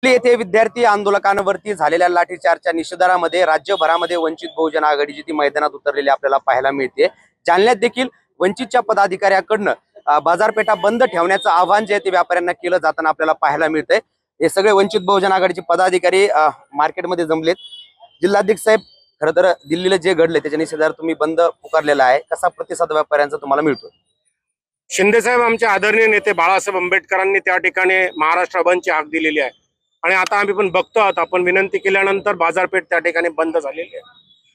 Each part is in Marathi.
येथे विद्यार्थी आंदोलकांवरती झालेल्या लाठीचार्जच्या निषेधामध्ये राज्यभरामध्ये वंचित बहुजन आघाडीची ती मैदानात उतरलेली आपल्याला पाहायला मिळते। जालन्यात देखील वंचितच्या पदाधिकाऱ्यांकडून बाजारपेठा बंद ठेवण्याचं आवाहन जे ते व्यापाऱ्यांना केलं जाताना आपल्याला पाहायला मिळतंय। हे सगळे वंचित बहुजन आघाडीचे पदाधिकारी मार्केटमध्ये जमलेत। जिल्हाध्यक्ष साहेब, खरं तर दिल्लीला जे घडले त्याच्या निषेधार्थ तुम्ही बंद पुकारलेला आहे, कसा प्रतिसाद व्यापाऱ्यांचा तुम्हाला मिळतोय? शिंदे साहेब, आमचे आदरणीय नेते बाळासाहेब आंबेडकरांनी त्या ठिकाणी महाराष्ट्र बंदची हाक दिलेली आहे आणि आता आम्ही पण बघतो आहोत, आपण विनंती केल्यानंतर बाजारपेठ त्या ठिकाणी बंद झालेली आहे।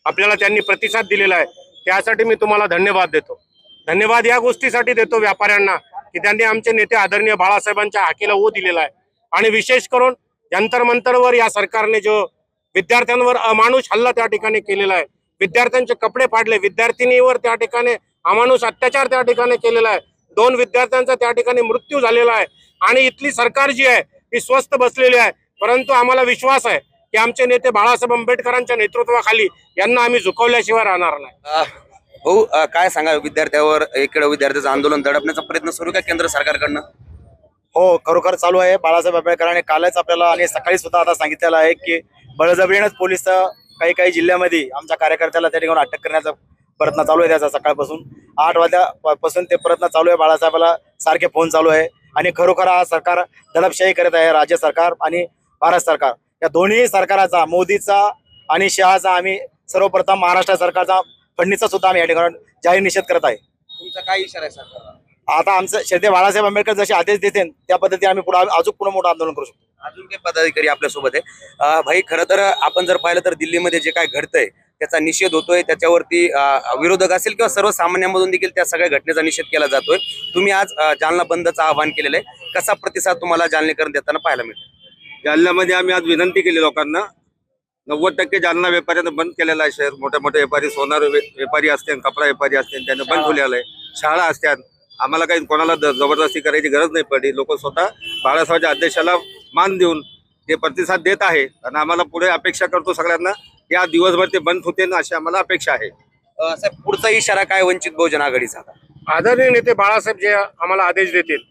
आपल्याला त्यांनी प्रतिसाद दिलेला आहे, त्यासाठी मी तुम्हाला धन्यवाद देतो। धन्यवाद या गोष्टीसाठी देतो व्यापाऱ्यांना की त्यांनी आमचे नेते आदरणीय बाळासाहेबांच्या हाकेला ओ दिलेला आहे। आणि विशेष करून जंतर मंतरवर या सरकारने जो विद्यार्थ्यांवर अमानुष हल्ला त्या ठिकाणी केलेला आहे, विद्यार्थ्यांचे कपडे फाडले, विद्यार्थिनीवर त्या ठिकाणी अमानुष अत्याचार त्या ठिकाणी केलेला आहे, 2 विद्यार्थ्यांचा त्या ठिकाणी मृत्यू झालेला आहे आणि इथली सरकार जी आहे ती स्वस्थ बसलेली आहे। परंतु आम्हाला विश्वास आहे की आमचे नेते बाळासाहेब आंबेडकरांच्या नेतृत्वाखाली यांना आम्ही झुकवल्याशिवाय राहणार नाही। भाऊ, काय सांगा, विद्यार्थ्यावर इकडे विद्यार्थ्यांचं आंदोलन दडपण्याचा प्रयत्न सुरू का केंद्र सरकारकडनं? हो, खरोखर चालू आहे। बाळासाहेब आंबेडकरांनी कालच आपल्याला आणि सकाळी सुद्धा आता सांगितलेलं आहे की बळजबरीनेच पोलीस काही जिल्ह्यामध्ये आमच्या कार्यकर्त्याला त्या ठिकाणी अटक करण्याचा प्रयत्न चालू आहे। त्याचा सकाळपासून 8 वाजल्यापासून ते प्रयत्न चालू आहे। बाळासाहेबाला सारखे फोन चालू आहे आणि खरोखर हा सरकार दडपशाही करत आहे। राज्य सरकार आणि भारत सरकार या दोन्ही सरकाराचा, मोदीचा आणि शहाचा, आम्ही सर्वप्रथम महाराष्ट्र सरकारचा, फडणवीसचा सुद्धा आम्ही या ठिकाणी जाहीर निषेध करत आहे। तुमचा काय इशारा आहे सरकारला? आता आमचं शेते बाळासाहेब आंबेडकर जसे आदेश देतील त्या पद्धतीने आम्ही अजून मोठं आंदोलन करू शकतो। अजून काही पदाधिकारी आपल्या सोबत आहे? भाई, खरं तर आपण जर पाहिलं तर दिल्लीमध्ये जे काय घडतंय त्याचा निषेध होतोय, त्याच्यावरती विरोधक असेल किंवा सर्वसामान्यांमधून देखील त्या सगळ्या घटनेचा निषेध केला जातोय। तुम्ही आज जालना बंदचं आवाहन केलेलं आहे, कसा प्रतिसाद तुम्हाला जालनेकरण देताना पाहायला मिळतो? जालन्यामध्ये आम्ही आज विनंती केली लोकांना, 90% जालना व्यापाऱ्यांना बंद केलेला आहे। शहर मोठे मोठे व्यापारी, सोनार व्यापारी असतील, कपडा व्यापारी असतील, त्यांना बंद ठेवलेलं आहे। शाळा असतात, आम्हाला काही कोणाला जबरदस्ती करायची गरज नाही पडली। लोक स्वतः बाळासाहेबांच्या आदेशाला मान देऊन ते प्रतिसाद देत आहे आणि आम्हाला पुढे अपेक्षा करतो सगळ्यांना या दिवसभर ते बंद होते ना, अशी आम्हाला अपेक्षा आहे। साहेब, पुढचा इशारा काय वंचित बहुजन आघाडीचा? आदरणीय नेते बाळासाहेब जे आम्हाला आदेश देतील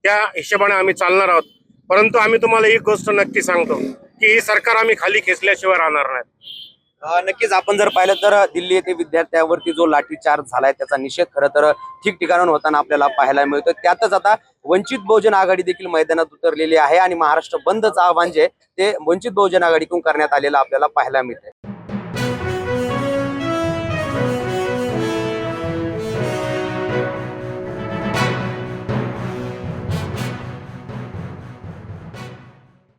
त्या हिशोबाने आम्ही चालणार आहोत। परंतु आम्ही तुम्हाला एक गोष्ट नक्की सांगतो की ही सरकार आम्ही खाली खेचल्याशिवाय राहणार नाही। नक्कीच आपण जर पाहिलं तर दिल्ली येथे विद्यार्थ्यांवरती जो लाठीचार्ज झालाय त्याचा निषेध खरं तर ठिकठिकाणून होताना आपल्याला पाहायला मिळतोय। त्यातच आता वंचित बहुजन आघाडी देखील मैदानात उतरलेली आहे आणि महाराष्ट्र बंदचं आवाहन जे ते वंचित बहुजन आघाडीकडून करण्यात आलेलं आपल्याला पाहायला मिळतंय।